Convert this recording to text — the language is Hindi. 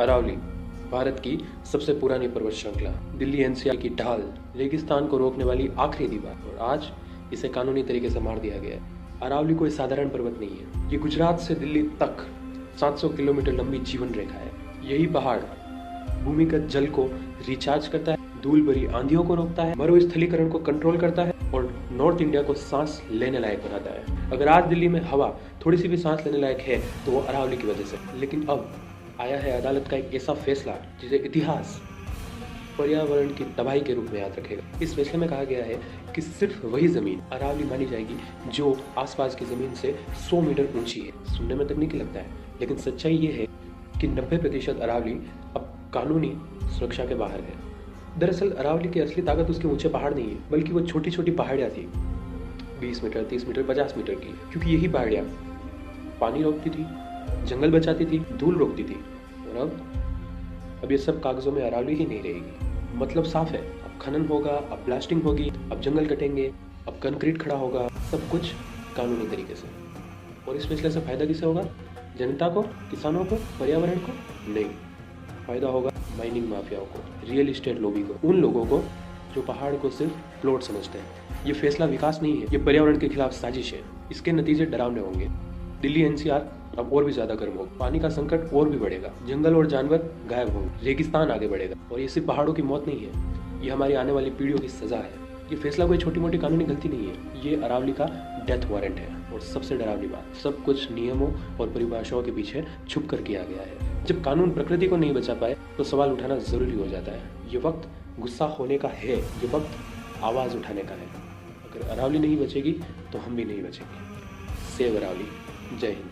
अरावली भारत की सबसे पुरानी पर्वत श्रृंखला, दिल्ली एनसीआर की ढाल, रेगिस्तान को रोकने वाली आखिरी दीवार, और आज इसे कानूनी तरीके से मार दिया गया है। अरावली कोई साधारण पर्वत नहीं है, ये गुजरात से दिल्ली तक 700 किलोमीटर लंबी जीवन रेखा है। यही पहाड़ भूमिगत जल को रिचार्ज करता है, धूल भरी आंधियों को रोकता है, मरुस्थलीकरण को कंट्रोल करता है और नॉर्थ इंडिया को सांस लेने लायक बनाता है। अगर आज दिल्ली में हवा थोड़ी सी भी सांस लेने लायक है तो वो अरावली की वजह से। लेकिन अब आया है अदालत का एक ऐसा फैसला जिसे इतिहास पर्यावरण की तबाही के रूप में याद रखेगा। इस फैसले में कहा गया है कि सिर्फ वही जमीन अरावली मानी जाएगी जो आसपास की जमीन से 100 मीटर ऊंची है। सुनने में तकनीकी लगता है, लेकिन सच्चाई ये है कि 90% अरावली अब कानूनी सुरक्षा के बाहर है। दरअसल अरावली की असली ताकत उसके ऊंचे पहाड़ नहीं है, बल्कि वो छोटी छोटी पहाड़ियाँ थी, 20 मीटर, 30 मीटर, 50 मीटर की, क्योंकि यही पहाड़ियाँ पानी रोकती थी, जंगल बचाती थी, धूल रोकती थी। और अब ये सब कागजों में अरावली ही नहीं रहेगी। मतलब साफ है, अब खनन होगा, अब ब्लास्टिंग होगी, अब जंगल कटेंगे, अब कंक्रीट खड़ा होगा, सब कुछ कानूनी तरीके से। और इस फैसले से फायदा किसे होगा? जनता को, किसानों को, पर्यावरण को? नहीं, फायदा होगा माइनिंग माफियाओं को, रियल इस्टेट लॉबी को, उन लोगों को जो पहाड़ को सिर्फ प्लॉट समझते हैं। ये फैसला विकास नहीं है, ये पर्यावरण के खिलाफ साजिश है। इसके नतीजे डरावने होंगे। दिल्ली एनसीआर अब और भी ज्यादा गर्म होगा, पानी का संकट और भी बढ़ेगा, जंगल और जानवर गायब होंगे, रेगिस्तान आगे बढ़ेगा। और ये सिर्फ पहाड़ों की मौत नहीं है, ये हमारी आने वाली पीढ़ियों की सजा है। ये फैसला कोई छोटी मोटी कानूनी गलती नहीं है, ये अरावली का डेथ वारंट है। और सबसे डरावनी बात, सब कुछ नियमों और परिभाषाओं के पीछे छुप कर किया गया है। जब कानून प्रकृति को नहीं बचा पाए तो सवाल उठाना जरूरी हो जाता है। ये वक्त गुस्सा होने का है, ये वक्त आवाज उठाने का है। अगर अरावली नहीं बचेगी तो हम भी नहीं बचेंगे। सेव अरावली। जय हिंद।